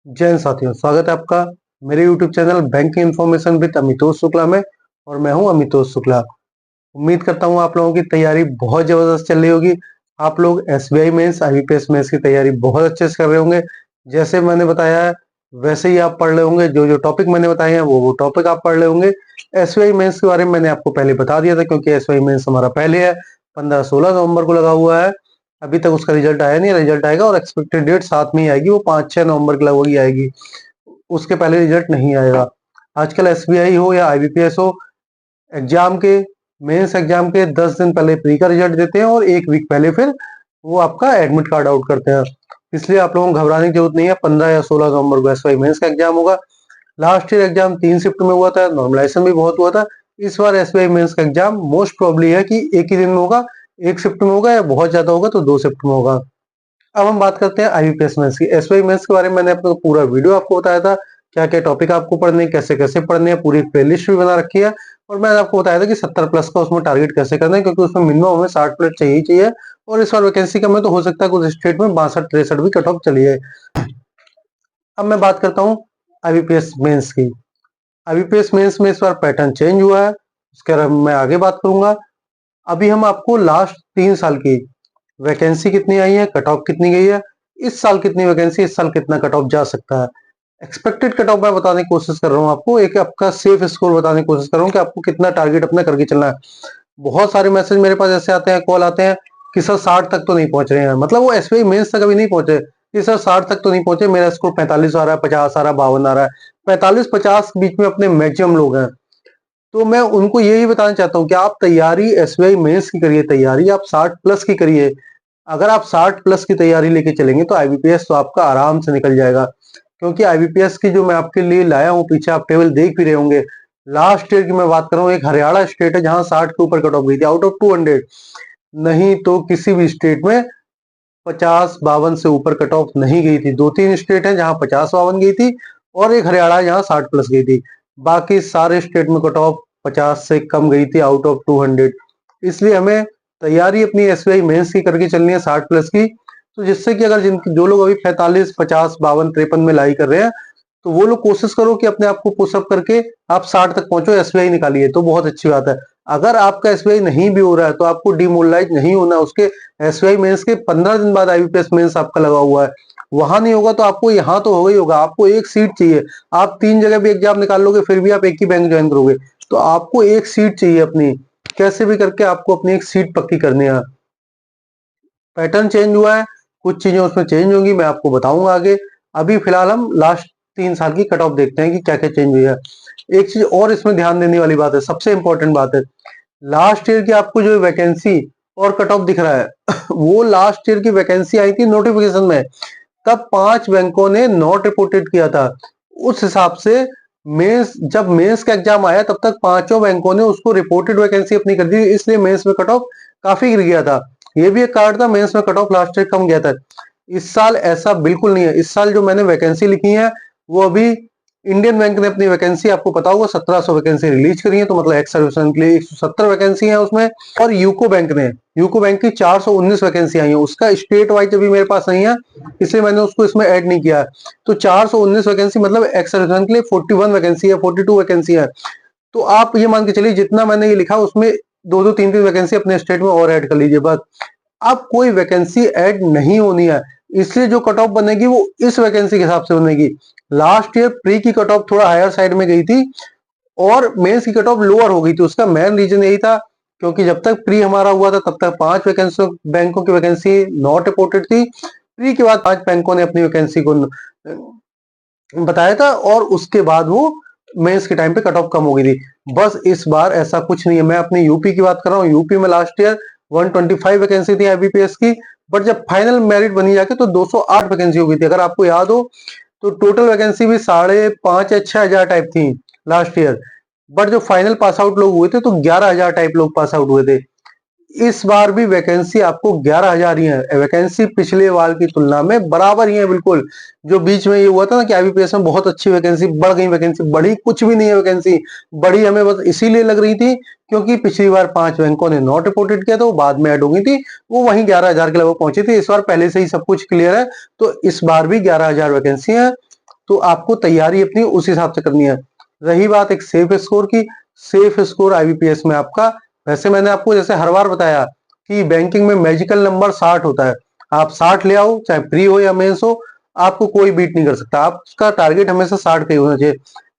जय हिंद साथियों, स्वागत है आपका मेरे YouTube channel banking information with Amitosh Shukla में। और मैं हूं अमितोष शुक्ला। उम्मीद करता हूं आप लोगों की तैयारी बहुत जबरदस्त चल रही होगी। आप लोग एसबीआई मेंस आईबीपीएस मेंस की तैयारी बहुत अच्छे से कर रहे होंगे। जैसे मैंने बताया है वैसे ही आप पढ़ रहे होंगे। जो जो टॉपिक मैंने बताए हैं वो टॉपिक आप पढ़ रहे होंगे। एसबीआई मेंस के बारे में मैंने आपको पहले बता दिया था, क्योंकि एसबीआई मेंस हमारा पहले है 15-16 नवंबर को लगा हुआ है। अभी तक उसका रिजल्ट आया नहीं, रिजल्ट आएगा और एक्सपेक्टेड डेट साथ में ही आएगी, वो 5-6 नवंबर के लगभग ही आएगी। उसके पहले रिजल्ट नहीं आएगा। आजकल एसबीआई हो या आईबीपीएस हो, एग्जाम के मेंस एग्जाम के 10 दिन पहले प्री का रिजल्ट देते हैं और एक वीक पहले फिर वो आपका एडमिट कार्ड आउट करते हैं। इसलिए आप लोगों को घबराने की जरूरत नहीं है। 15 या 16 नवंबर को एसबीआई मेंस का एग्जाम होगा। लास्ट ईयर एग्जाम 3 शिफ्ट में हुआ था, नॉर्मलाइजेशन भी बहुत हुआ था। इस बार एसबीआई मेंस का एग्जाम मोस्ट प्रोबेबली है कि एक ही दिन में होगा, एक शिफ्ट में होगा, या बहुत ज्यादा होगा तो 2 शिफ्ट में होगा। अब हम बात करते हैं आईबीपीएस मेंस की। एसबीआई मेंस के बारे में मैंने आपको पूरा वीडियो आपको बताया था, क्या क्या टॉपिक आपको पढ़ने हैं, कैसे कैसे पढ़ने हैं, पूरी प्लेलिस्ट भी बना रखी है। और मैंने आपको बताया था कि 70 प्लस का उसमें टारगेट कैसे करना है, क्योंकि उसमें मिनिमम हमें 60 प्लस चाहिए ही चाहिए। और इस बार वैकेंसी कम है तो हो सकता है कुछ स्टेट में 62-63 भी कट ऑफ चली है। अब मैं बात करता हूँ आईबीपीएस मेंस की। आईबीपीएस मेंस में इस बार पैटर्न चेंज हुआ है, उसके बारे में मैं आगे बात करूंगा। अभी हम आपको लास्ट 3 साल की वैकेंसी कितनी आई है, कट ऑफ कितनी गई है, इस साल कितनी वैकेंसी, इस साल कितना कट ऑफ जा सकता है, एक्सपेक्टेड कट ऑफ मैं बताने की कोशिश कर रहा हूँ आपको। एक आपका सेफ स्कोर बताने की कोशिश कर रहा हूँ कि आपको कितना टारगेट अपना करके चलना है। बहुत सारे मैसेज मेरे पास ऐसे आते हैं, कॉल आते हैं कि सर 60 तक तो नहीं पहुंच रहे हैं, मतलब वो एसबीआई मेंस तक अभी नहीं पहुंचे कि सर 60 तक तो नहीं पहुंचे, मेरा स्कोर 45 आ रहा है, 50 आ रहा है, 52 आ रहा है। 45-50 के बीच में अपने मैक्सिमम लोग हैं। तो मैं उनको यही बताना चाहता हूँ कि आप तैयारी एसबीआई मेंस की करिए, तैयारी आप 60 प्लस की करिए। अगर आप 60 प्लस की तैयारी लेके चलेंगे तो आईबीपीएस तो आपका आराम से निकल जाएगा। क्योंकि आईबीपीएस की जो मैं आपके लिए लाया हूँ, पीछे आप टेबल देख भी रहे होंगे। लास्ट ईयर की मैं बात कर रहा हूँ, एक हरियाणा स्टेट है जहां 60 के ऊपर कट ऑफ गई थी आउट ऑफ 200। नहीं तो किसी भी स्टेट में 50-52 से ऊपर कट ऑफ नहीं गई थी। 2-3 स्टेट है जहां 50-52 गई थी, और एक हरियाणा जहां 60 प्लस गई थी। बाकी सारे स्टेट में कट ऑफ 50 से कम गई थी आउट ऑफ 200। इसलिए हमें तैयारी अपनी एसबीआई मेंस की करके चलनी है 60 प्लस की। तो जिससे कि अगर जो लोग अभी 45, 50, 52, 53 में लाई कर रहे हैं, तो वो लोग कोशिश करो कि अपने आप को पुशअप करके आप 60 तक पहुंचो, एसबीआई निकालिए तो बहुत अच्छी बात है। अगर आपका एसबीआई नहीं भी हो रहा है तो आपको डिमोरलाइज नहीं होना। उसके एसबीआई मेंस के 15 दिन बाद आईबीपीएस मेंस आपका लगा हुआ है, वहां नहीं होगा तो आपको यहाँ तो होगा ही होगा। आपको एक सीट चाहिए, आप 3 जगह भी एग्जाम निकाल लोगे फिर भी आप एक ही बैंक ज्वाइन करोगे। तो आपको एक सीट चाहिए अपनी, कैसे भी करके आपको अपनी एक सीट पक्की करनी है। पैटर्न चेंज हुआ है, कुछ चीजें उसमें चेंज होंगी, मैं आपको बताऊंगा आगे। अभी फिलहाल हम लास्ट 3 साल की कट ऑफ देखते हैं कि क्या क्या चेंज हुई है। एक चीज और इसमें ध्यान देने वाली बात है, सबसे इंपॉर्टेंट बात है, लास्ट ईयर की आपको जो वैकेंसी और कट ऑफ दिख रहा है वो लास्ट ईयर की वैकेंसी आई थी नोटिफिकेशन में, तब 5 बैंकों ने नॉट रिपोर्टेड किया था। उस हिसाब से मेंस, जब मेंस का एग्जाम आया तब तक पांचों बैंकों ने उसको रिपोर्टेड वैकेंसी अपनी कर दी, इसलिए मेंस में कट ऑफ काफी गिर गया था। ये भी एक कारण था, मेंस में कट ऑफ लास्ट ईयर कम गया था। इस साल ऐसा बिल्कुल नहीं है। इस साल जो मैंने वैकेंसी लिखी है वो अभी इंडियन बैंक ने अपनी वैकेंसी, आपको पता होगा 1700 वैकेंसी रिलीज करी है, तो मतलब एक्स सर्विसमैन के लिए 170 वैकेंसी है उसमें। और यूको बैंक की 419 वैकेंसी आई है, उसका स्टेट वाइज अभी मेरे पास नहीं है, इसलिए मैंने उसको इसमें ऐड नहीं किया है। तो 419 वैकेंसी मतलब एक्स सर्विसमैन के लिए 41 वैकेंसी है, 42 वैकेंसी है। तो आप ये मान के चलिए जितना मैंने ये लिखा उसमें 2-2 3-3 वैकेंसी अपने स्टेट में और ऐड कर लीजिए बस। अब कोई वैकेंसी ऐड नहीं होनी है, इसलिए जो कट ऑफ बनेगी वो इस वैकेंसी के हिसाब से बनेगी। लास्ट ईयर प्री की कट ऑफ थोड़ा हायर साइड में गई थी और मेंस की कट ऑफ लोअर हो गई थी। उसका मेन रीजन यही था क्योंकि जब तक प्री हमारा हुआ था तब तक 5 वैकेंसी बैंकों की वैकेंसी नॉट रिपोर्टेड थी। प्री के बाद 5 बैंकों ने अपनी वैकेंसी को बताया था और उसके बाद वो मेंस के टाइम पे कट ऑफ कम हो गई थी। बस इस बार ऐसा कुछ नहीं है। मैं अपनी यूपी की बात कर रहा हूँ, यूपी में लास्ट ईयर 125 वैकेंसी थी आईबीपीएस की, बट जब फाइनल मेरिट बनी जाके तो 208 वैकेंसी हो गई थी। अगर आपको याद हो तो टोटल वैकेंसी भी 5,500 या 6,000 टाइप थी लास्ट ईयर, बट जो फाइनल पास आउट लोग हुए थे तो 11,000 टाइप लोग पास आउट हुए थे। इस बार भी वैकेंसी आपको 11,000 ही है। वैकेंसी पिछले बार की तुलना में बराबर ही है बिल्कुल। जो बीच में ये हुआ था ना कि आईबीपीएस में बहुत अच्छी वैकेंसी बढ़ गई, वैकेंसी बढ़ी कुछ भी नहीं है। वैकेंसी बढ़ी हमें बस इसीलिए लग रही थी क्योंकि पिछली बार 5 बैंकों ने नॉट रिपोर्टेड किया था, वो बाद में ऐड हो गई थी, वो वहीं 11,000 के लगभग पहुंची थी। इस बार पहले से ही सब कुछ क्लियर है, तो इस बार भी 11,000 वैकेंसी है। तो आपको तैयारी अपनी उस हिसाब से करनी है। रही बात एक सेफ स्कोर की, सेफ स्कोर आईबीपीएस में आपका, वैसे मैंने आपको जैसे हर बार बताया कि बैंकिंग में मैजिकल नंबर 60 होता है। आप 60 ले आओ, चाहे प्री हो या मेंस हो, आपको कोई बीट नहीं कर सकता। आपका टारगेट हमेशा 60 का ही होना चाहिए।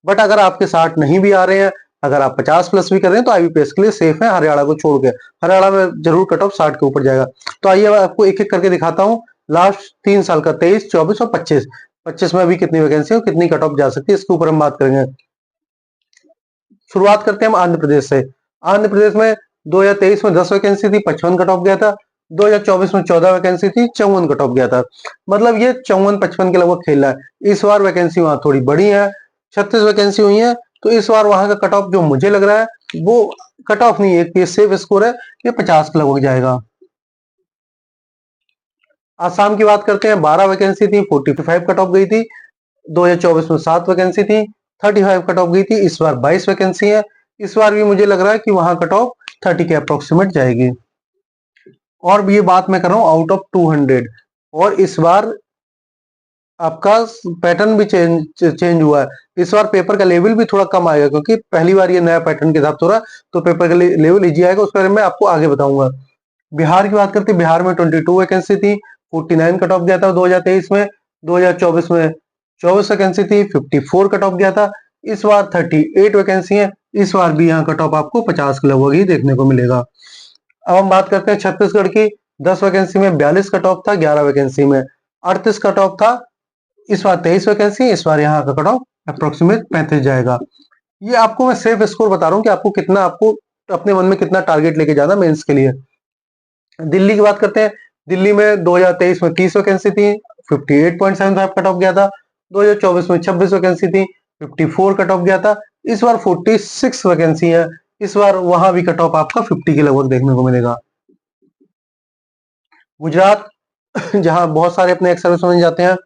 बट अगर आपके 60 नहीं भी आ रहे हैं, अगर आप 50 प्लस भी कर रहे हैं, तो आईबीपीएस के लिए सेफ है हरियाणा को छोड़ के। हरियाणा में जरूर कट ऑफ 60 के ऊपर जाएगा। तो आइए आपको एक एक करके दिखाता हूँ लास्ट 3 साल का, 23, 24 और 25। 25 में अभी कितनी वैकेंसी है, कितनी कट ऑफ जा सकती है, इसके ऊपर हम बात करेंगे। शुरुआत करते हैं हम आंध्र प्रदेश से। आंध्र प्रदेश में 2023 में 10 वैकेंसी थी, 55 कट ऑफ गया था। 2024 में 14 वैकेंसी थी, 54 कट ऑफ गया था। मतलब ये 54-55 के लगभग खेल रहा है। इस बार वैकेंसी वहां थोड़ी बड़ी है, 36 वैकेंसी हुई है। तो इस बार वहां का कट ऑफ जो मुझे लग रहा है वो कट ऑफ नहीं है, ये सेफ स्कोर है, ये 50 के लगभग जाएगा। आसाम की बात करते हैं, 12 वैकेंसी थी, 45 कट ऑफ गई थी। 2024 में 7 वैकेंसी थी, 35 कट ऑफ गई थी। इस बार 22 वैकेंसी है। इस बार भी मुझे लग रहा है कि वहां कट ऑफ 30 के अप्रोक्सीमेट जाएगी। और ये बात मैं कर रहा हूं आउट ऑफ 200। और इस बार आपका पैटर्न भी चेंज हुआ है। इस बार पेपर का लेवल भी थोड़ा कम आएगा, क्योंकि पहली बार ये नया पैटर्न के हिसाब से हो रहा है, तो पेपर का लेवल इजी आएगा। उसके बारे में आपको आगे बताऊंगा। बिहार की बात करते हैं, बिहार में 22 वैकेंसी थी, 49 कट ऑफ गया था 2023 में। 2024 में 24 वैकेंसी थी, 54 कट ऑफ गया था। इस बार 38 वैकेंसी है। इस बार भी यहाँ कट ऑफ आपको 50 के लगभग ही देखने को मिलेगा। अब हम बात करते हैं छत्तीसगढ़ की। 10 वैकेंसी में 42 कट ऑफ था, 11 वैकेंसी में 38 कट ऑफ था। इस बार 23 वैकेंसी, इस बार यहाँ का कट ऑफ अप्रोक्सीमेट 35 जाएगा। ये आपको मैं सेफ स्कोर बता रहा हूँ कि आपको कितना, आपको अपने मन में कितना टारगेट लेके जाना मेंस के लिए। दिल्ली की बात करते हैं, दिल्ली में 2023 में 30 वैकेंसी थी, 58.75 कट ऑफ गया था। 2024 में 26 वैकेंसी थी, 54 कट ऑफ गया था। इस बार 46 वैकेंसी है। इस बार वहां भी कट ऑफ आपका 50 के लगभग देखने को मिलेगा। गुजरात, जहां बहुत सारे अपने एक्स सर्विस में जाते हैं,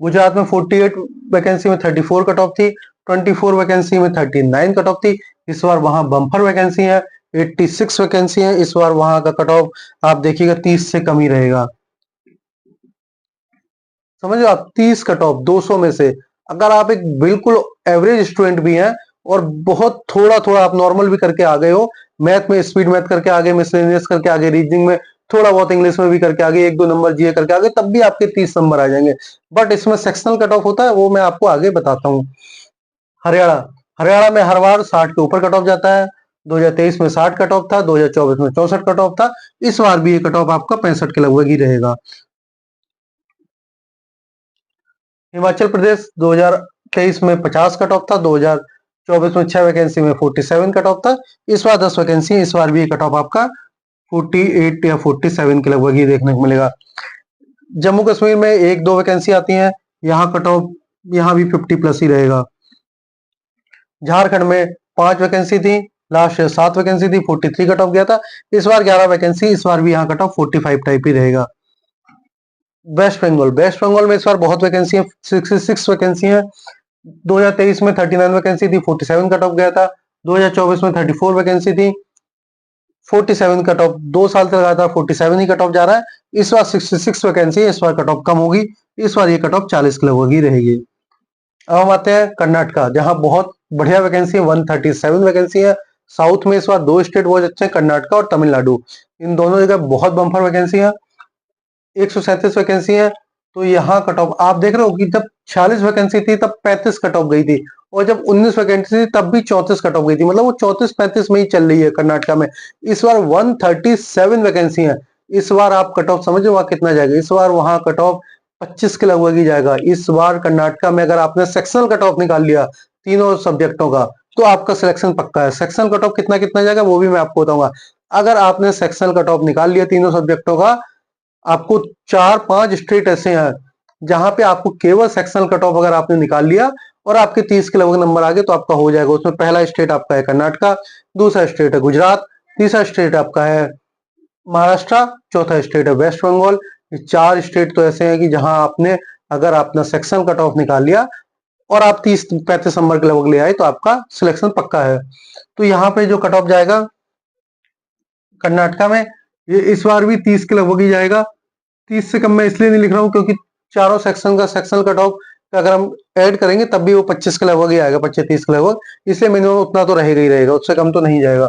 गुजरात में 48 वैकेंसी में 34 कट ऑफ थी, 24 वैकेंसी में 39 कट ऑफ थी। इस बार वहां बम्पर वैकेंसी है, 86 वैकेंसी है। इस बार वहां का कट ऑफ आप देखिएगा 30 से कम ही रहेगा। समझो आप, 30 कट ऑफ 200 में से। अगर आप एक बिल्कुल एवरेज स्टूडेंट भी हैं और बहुत थोड़ा थोड़ा आप नॉर्मल भी करके आ गए हो, मैथ में स्पीड मैथ करके आ गए, मिसलेनियस करके आ गए, रीजनिंग में थोड़ा बहुत इंग्लिश में भी करके आ गए, 1-2 नंबर जीए करके आ गए, तब भी आपके 30 नंबर आ जाएंगे। बट इसमें सेक्शनल कट ऑफ होता है, वो मैं आपको आगे बताता हूँ। हरियाणा, हरियाणा में हर बार 60 के ऊपर कट ऑफ जाता है। 2023 में 60 कट ऑफ था, 2024 में 64 कट ऑफ था। इस बार भी ये कट ऑफ आपका 65 के लगभग ही रहेगा। हिमाचल प्रदेश 2023 में 50 कट ऑफ था, 2024 में 6 वैकेंसी में 47 कट ऑफ था। इस बार 10 वैकेंसी, इस बार भी कट ऑफ आपका 48 या 47 के लगभग ही देखने को मिलेगा। जम्मू कश्मीर में 1-2 वैकेंसी आती हैं, यहाँ कट ऑफ यहाँ भी 50 प्लस ही रहेगा। झारखंड में 5 वैकेंसी थी, लास्ट ईयर 7 वैकेंसी थी, 43 कट ऑफ गया था। इस बार 11 वैकेंसी, इस बार भी यहाँ कट ऑफ 45 टाइप ही रहेगा। वेस्ट बंगाल, वेस्ट बंगाल में इस बार बहुत वैकेंसी है, 66 वैकेंसी है। 2023 में 39 वैकेंसी थी, 47 कट ऑफ गया था। 2024 में 34 वैकेंसी थी, 47 कट ऑफ 2 साल से लगा था, 47 ही कट ऑफ जा रहा है। इस बार 66 वैकेंसी है, इस बार कट ऑफ कम होगी, इस बार ये कट ऑफ 40 के लगभग ही रहेगी। अब हम आते हैं कर्नाटका, जहां बहुत बढ़िया वैकेंसी है, 137 वैकेंसी है। साउथ में इस बार 2 स्टेट बहुत अच्छे हैं, कर्नाटका और तमिलनाडु। इन दोनों जगह बहुत बम्पर वैकेंसी है, 137 वैकेंसी है। तो यहाँ कट ऑफ आप देख रहे हो कि जब 46 वैकेंसी थी तब 35 कट ऑफ गई थी, और जब 19 वैकेंसी थी तब भी 34 कट ऑफ गई थी। मतलब वो 34-35 में ही चल रही है कर्नाटका में। इस बार 137 वैकेंसी है। इस बार आप कट ऑफ समझो वहां कितना जाएगा, इस बार वहां कट ऑफ 25 के लगभग ही जाएगा। इस बार कर्नाटका में अगर आपने सेक्शनल कट ऑफ निकाल लिया तीनों सब्जेक्टों का, तो आपका सिलेक्शन पक्का है। सेक्शनल कट ऑफ कितना कितना जाएगा वो भी मैं आपको बताऊंगा। अगर आपने सेक्शनल कट ऑफ निकाल लिया तीनों सब्जेक्टों का, आपको 4-5 स्टेट ऐसे हैं जहां पे आपको केवल सेक्शनल कट ऑफ अगर आपने निकाल लिया और आपके 30 के लगभग नंबर आ गए, तो आपका हो जाएगा। उसमें पहला स्टेट आपका है कर्नाटका, दूसरा स्टेट है गुजरात, तीसरा स्टेट आपका है महाराष्ट्र, चौथा स्टेट है वेस्ट बंगाल। ये 4 स्टेट तो ऐसे हैं कि जहां आपने अगर अपना सेक्शनल कट ऑफ निकाल लिया और आप 30-35 नंबर के लगभग ले आए, तो आपका सिलेक्शन पक्का है। तो यहाँ पे जो कट ऑफ जाएगा कर्नाटका में, ये इस बार भी 30 के लगभग ही जाएगा। 30 से कम मैं इसलिए नहीं लिख रहा हूँ क्योंकि चारों सेक्शन का सेक्शनल कट ऑफ का अगर हम ऐड करेंगे तब भी वो 25 के लगभग ही आएगा, 25-30 के लगभग, इसलिए मिनिमम उतना तो रहेगा ही रहेगा, उससे कम तो नहीं जाएगा।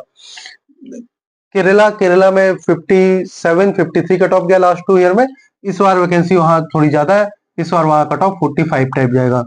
केरला में 57-53 कट ऑफ गया लास्ट 2 ईयर में, इस बार वैकेंसी वहां थोड़ी ज्यादा है, इस बार वहां कट ऑफ 45 टाइप जाएगा।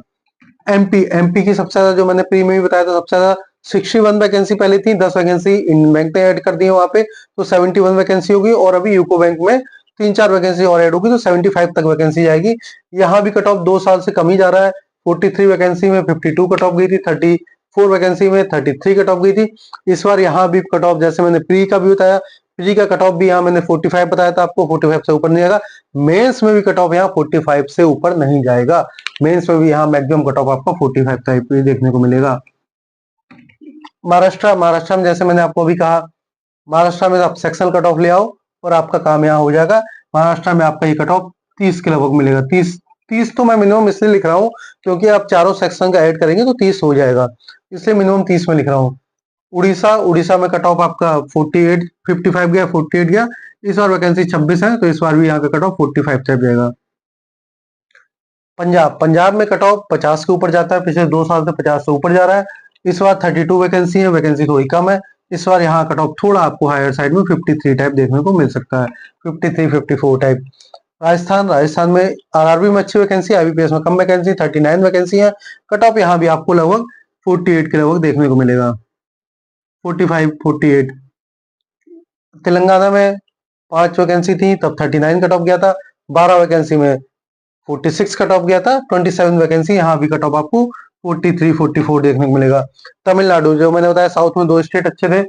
एमपी की सबसे ज्यादा, जो मैंने प्री में भी बताया था, सबसे ज्यादा 61 वैकेंसी पहले थी, 10 वैकेंसी इंडियन बैंक ने ऐड कर दी है वहां पे, तो 71 वैकेंसी होगी, और अभी यूको बैंक में 3-4 वैकेंसी और ऐड होगी, तो 75 तक वैकेंसी जाएगी। यहाँ भी कट ऑफ 2 साल से कम ही जा रहा है, 43 वैकेंसी में 52 कट ऑफ गई थी, 34 वैकेंसी में 33 कट ऑफ गई थी। इस बार यहाँ भी कट ऑफ, जैसे मैंने प्री का भी बताया, प्री का कट ऑफ भी यहाँ मैंने 45 बताया था आपको, 45 से ऊपर नहीं जाएगा। मेंस में भी कट ऑफ यहाँ 45 से ऊपर नहीं जाएगा, मेंस में भी यहाँ मैक्सिमम कट ऑफ आपको 45 टाइप देखने को मिलेगा। महाराष्ट्र में जैसे मैंने आपको अभी कहा, महाराष्ट्र में आप सेक्शनल कट ऑफ ले आओ और आपका काम यहाँ हो जाएगा। महाराष्ट्र में आपका ये कट ऑफ 30 के लगभग मिलेगा। 30 तो मैं मिनिमम इसलिए लिख रहा हूँ क्योंकि आप चारों सेक्शन का ऐड करेंगे तो 30 हो जाएगा, इसलिए मिनिमम 30 में लिख रहा हूँ। उड़ीसा में कट ऑफ आपका 48, 55 गया, 48 गया। इस बार वैकेंसी 26 है, तो इस बार भी यहाँ का कट ऑफ 45 टाइप जाएगा। पंजाब में कट ऑफ 50 के ऊपर जाता है, पिछले 2 साल से 50 से ऊपर जा रहा है। इस बार 32 वैकेंसी है, वैकेंसी थोड़ी कम है। इस बार यहाँ कट ऑफ थोड़ा आपको हायर साइड में 53 टाइप देखने को मिल सकता है, 53, 54 टाइप। राजस्थान में आरआरबी में अच्छी वैकेंसी, आईबीपीएस में कम वैकेंसी, 39 वैकेंसी है। कट ऑफ यहाँ भी आपको लगभग 48 के लगभग देखने को मिलेगा, 45, 48। तेलंगाना में 5 वैकेंसी थी, तब 39 कट ऑफ गया था। 12 वैकेंसी में 46 कट ऑफ गया था। 27 वैकेंसी, यहाँ भी कट ऑफ आपको 43, 44 देखने को मिलेगा। तमिलनाडु, जो मैंने बताया साउथ में 2 स्टेट अच्छे थे,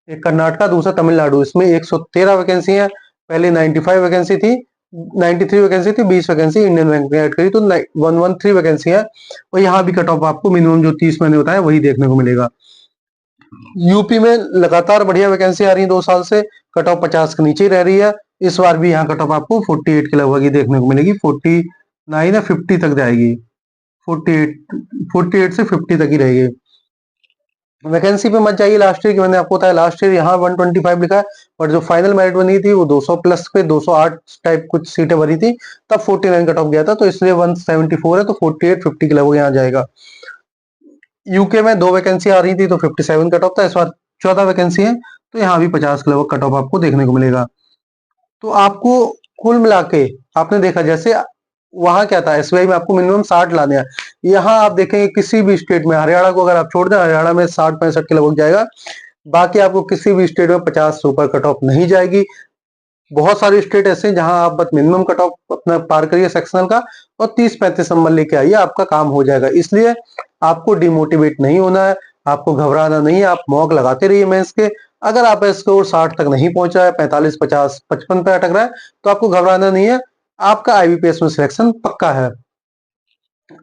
एक कर्नाटका, दूसरा तमिलनाडु, इसमें 113 वैकेंसी है। पहले 95 वैकेंसी थी, 93 वैकेंसी थी, 20 वैकेंसी इंडियन बैंक ने ऐड करी, तो 113 वैकेंसी है। और यहाँ भी कट ऑफ आपको मिनिमम जो 30 मैंने बताया वही देखने को मिलेगा। यूपी में लगातार बढ़िया वैकेंसी आ रही है 2 साल से, कट ऑफ 50 के नीचे ही रह रही है। इस बार भी यहाँ कट ऑफ आपको 48 के लगभग ही देखने को मिलेगी, 49 या 50 तक जाएगी, 48 से 50 तक ही रहेगी। वैकेंसी पे मत जाइए लास्ट ईयर की, मैंने आपको बताया लास्ट ईयर यहाँ 125 लिखा है, बट जो फाइनल मेरिट बनी थी वो 200 प्लस पे 208 टाइप कुछ सीटें भरी थी, तब 49 कट ऑफ गया था, तो इसलिए 174 है, तो 48, 50 के लगभग यहाँ जाएगा। यूके में 2 वैकेंसी आ रही थी, तो 57 कट ऑफ था। इस बार 14 वैकेंसी है, तो यहाँ भी 50 के लगभग कट ऑफ आपको देखने को मिलेगा। तो आपको कुल मिला के आपने देखा, जैसे वहां क्या था, एसबीआई में आपको मिनिमम 60 लाने हैं। यहाँ आप देखेंगे किसी भी स्टेट में, हरियाणा को अगर आप छोड़ दें, हरियाणा में 60-65 के लगभग जाएगा। बाकी आपको किसी भी स्टेट में 50 से ऊपर कट ऑफ नहीं जाएगी। बहुत सारे स्टेट ऐसे हैं जहां आप बस मिनिमम कट ऑफ अपना पार करिए सेक्शनल का, और 30-35 नंबर लेके आइए, आपका काम हो जाएगा। इसलिए आपको डिमोटिवेट नहीं होना है, आपको घबराना नहीं है, आप मॉक लगाते रहिए मेंस के। अगर आप स्कोर 60 तक नहीं पहुंचा है, 45, 50, 55 पे अटक रहा है, तो आपको घबराना नहीं है, आपका आईबीपीएस में सिलेक्शन पक्का है।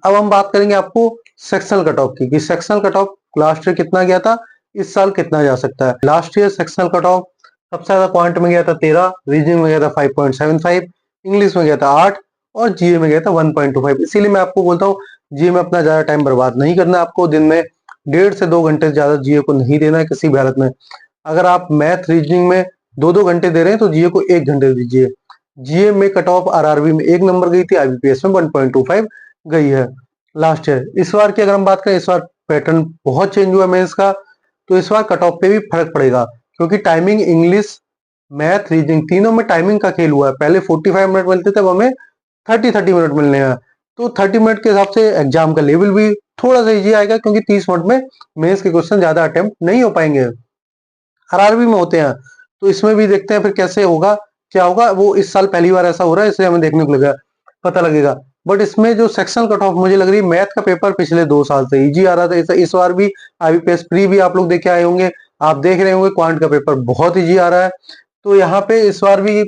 अब हम बात करेंगे आपको सेक्शनल कट ऑफ की, कि sectional cut off last year कितना गया था, इस साल कितना जा सकता है। Last year sectional cut off सबसे ज्यादा क्वांट में गया था 13, रीजनिंग में गया था 5.75, इंग्लिश में गया था 8, और जीए में गया था 1.25। इसीलिए मैं आपको बोलता हूँ जीए में अपना ज्यादा टाइम बर्बाद नहीं करना, आपको दिन में 1.5 से 2 घंटे से ज्यादा जीए को नहीं देना है किसी भी हालत में। अगर आप मैथ रीजनिंग में 2-2 घंटे दे रहे हैं, तो जीए को 1 घंटे दीजिए। जीए में कट ऑफ आरआरबी में 1 नंबर गई थी, आईबीपीएस में 1.25 गई है लास्ट ईयर। इस बार की अगर हम बात करें, इस बार पैटर्न बहुत चेंज हुआ मेंस का, तो इस बार कट ऑफ पे भी फर्क पड़ेगा, क्योंकि टाइमिंग इंग्लिश, मैथ, रीजनिंग तीनों में टाइमिंग का खेल हुआ है। पहले 45 मिनट मिलते थे, अब हमें 30 मिनट मिलने हैं, तो 30 मिनट के हिसाब से एग्जाम का लेवल भी थोड़ा सा इजी आएगा, क्योंकि 30 मिनट में मेंस के क्वेश्चन ज्यादा अटेम्प्ट नहीं हो पाएंगे, आरआरबी में होते हैं। तो इसमें भी देखते हैं फिर कैसे होगा, क्या होगा। वो इस साल पहली बार ऐसा हो रहा है, इसलिए हमें देखने को लगा, पता लगेगा। बट इसमें जो सेक्शनल कट ऑफ मुझे लग रही है, मैथ का पेपर पिछले 2 साल से इजी आ रहा था, इस बार भी आईबीपीएस प्री भी आप लोग देख के आए होंगे, आप देख रहे होंगे क्वांट का पेपर बहुत इजी आ रहा है। तो यहाँ पे इस बार भी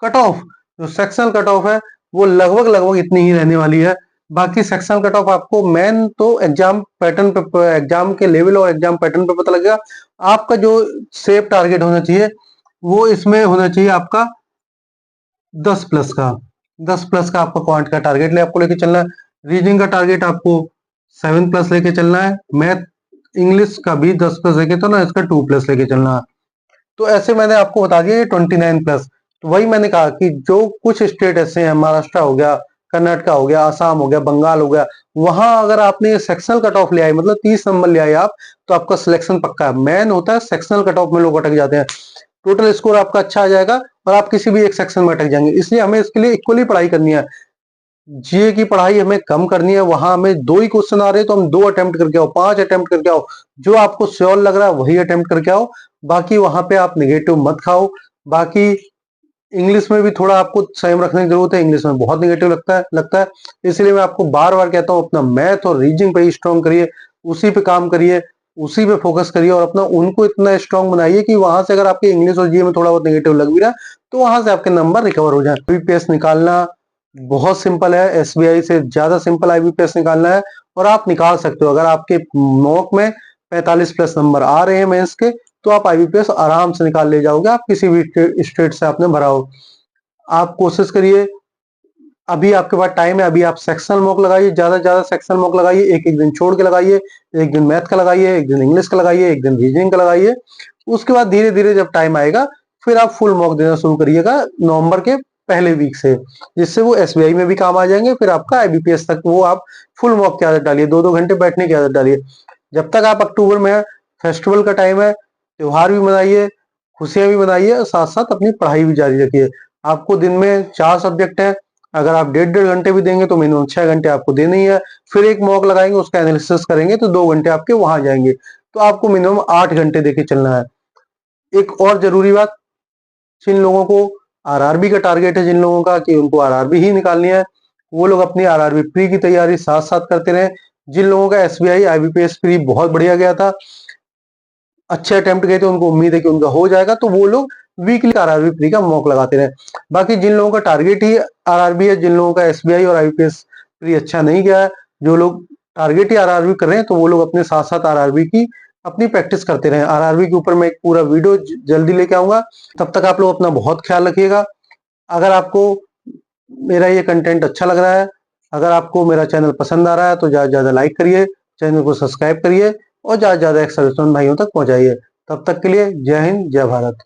कट ऑफ, जो सेक्शनल कट ऑफ है, वो लगभग इतनी ही रहने वाली है। बाकी सेक्शनल कट ऑफ आपको मेन तो एग्जाम पैटर्न पे, एग्जाम के लेवल और एग्जाम पैटर्न पे पता लगेगा। आपका जो सेफ टारगेट होना चाहिए, वो इसमें होना चाहिए आपका 10 प्लस का, 10 प्लस का आपका क्वांट का टारगेट ले आपको लेके चलना है। रीजनिंग का टारगेट आपको 7 प्लस लेके चलना है। मैथ इंग्लिश का भी 10 प्लस लेके, तो ना इसका 2 प्लस लेके चलना है। तो ऐसे मैंने आपको बता दिया ये 29 प्लस। तो वही मैंने कहा कि जो कुछ स्टेट ऐसे हैं, महाराष्ट्र हो गया, कर्नाटका हो गया, आसाम हो गया, बंगाल हो गया, वहां अगर आपने सेक्शनल कट ऑफ ले आए, मतलब 30 नंबर ले आए आप, तो आपका सिलेक्शन पक्का है। मेन होता है सेक्शनल कट ऑफ में लोग अटक जाते हैं, टोटल स्कोर आपका अच्छा आ जाएगा और आप किसी भी एक सेक्शन में अटक जाएंगे। इसलिए हमें इसके लिए इक्वली पढ़ाई करनी है। जीए की पढ़ाई हमें कम करनी है, वहां हमें 2 ही क्वेश्चन आ रहे हैं तो हम 2 अटेम्प्ट करके आओ, 5 अटेम्प्ट करके आओ, जो आपको श्योर लग रहा है वही अटेम्प्ट करके आओ। बाकी वहां पे आप नेगेटिव मत खाओ। बाकी इंग्लिश में भी थोड़ा आपको संयम रखने की जरूरत है, इंग्लिश में बहुत नेगेटिव लगता है। इसलिए मैं आपको बार बार कहता हूं, अपना मैथ और रीजनिंग पे ही स्ट्रॉन्ग करिए, उसी पे काम करिए, उसी पे फोकस करिए और अपना उनको इतना स्ट्रॉन्ग बनाइए कि वहां से अगर आपके इंग्लिश और जीए में थोड़ा बहुत नेगेटिव लग भी रहा है तो वहां से आपके नंबर रिकवर हो जाए। आईबीपीएस निकालना बहुत सिंपल है, एसबीआई से ज्यादा सिंपल आईबीपीएस निकालना है और आप निकाल सकते हो। अगर आपके मॉक में 45 प्लस नंबर आ रहे हैं मेंस के, तो आप आईबीपीएस आराम से निकाल ले जाओगे, आप किसी भी स्टेट से आपने भरा हो। आप कोशिश करिए, अभी आपके पास टाइम है, अभी आप सेक्शनल मॉक लगाइए, ज्यादा से ज्यादा सेक्शनल मॉक लगाइए, एक एक दिन छोड़ के लगाइए, एक दिन मैथ का लगाइए, एक दिन इंग्लिश का लगाइए, एक दिन रीजनिंग का लगाइए। उसके बाद धीरे धीरे जब टाइम आएगा फिर आप फुल मॉक देना शुरू करिएगा नवंबर के पहले वीक से, जिससे वो एसबीआई में भी काम आ जाएंगे। फिर आपका आईबीपीएस तक वो आप फुल मॉक की आदत डालिए, 2-2 घंटे बैठने की आदत डालिए। जब तक आप अक्टूबर में है, फेस्टिवल का टाइम है, त्योहार भी मनाइए, खुशियां भी मनाइए और साथ साथ अपनी पढ़ाई भी जारी रखिए। आपको दिन में 4 सब्जेक्ट है, अगर आप 1.5 घंटे भी देंगे तो मिनिमम 6 घंटे आपको देने ही है। फिर एक मॉक लगाएंगे, उसका एनालिसिस करेंगे तो 2 घंटे आपके वहां जाएंगे, तो आपको मिनिमम 8 घंटे देके चलना है। एक और जरूरी बात, जिन लोगों को आरआरबी का टारगेट है, जिन लोगों का कि उनको आरआरबी ही निकालनी है, वो लोग अपनी आरआरबी प्री की तैयारी साथ साथ करते रहे। जिन लोगों का एसबीआई आईबीपीएस प्री बहुत बढ़िया गया था, अच्छे अटेम्प्ट गए थे, उनको उम्मीद है कि उनका हो जाएगा, तो वो लोग वीकली आरआरबी प्री का मॉक लगाते रहे। बाकी जिन लोगों का टारगेट ही आरआरबी है, जिन लोगों का एसबीआई और आईबीपीएस प्री अच्छा नहीं गया है, जो लोग टारगेट ही आरआरबी कर रहे हैं, तो वो लोग अपने साथ साथ आरआरबी की अपनी प्रैक्टिस करते रहे। आरआरबी के ऊपर मैं एक पूरा वीडियो जल्दी लेके आऊंगा। तब तक आप लोग अपना बहुत ख्याल रखिएगा। अगर आपको मेरा ये कंटेंट अच्छा लग रहा है, अगर आपको मेरा चैनल पसंद आ रहा है, तो ज्यादा से ज्यादा लाइक करिए, चैनल को सब्सक्राइब करिए और ज्यादा से ज्यादा एक्स सर्विसमैन भाइयों तक पहुंचाइए। तब तक के लिए जय हिंद, जय भारत।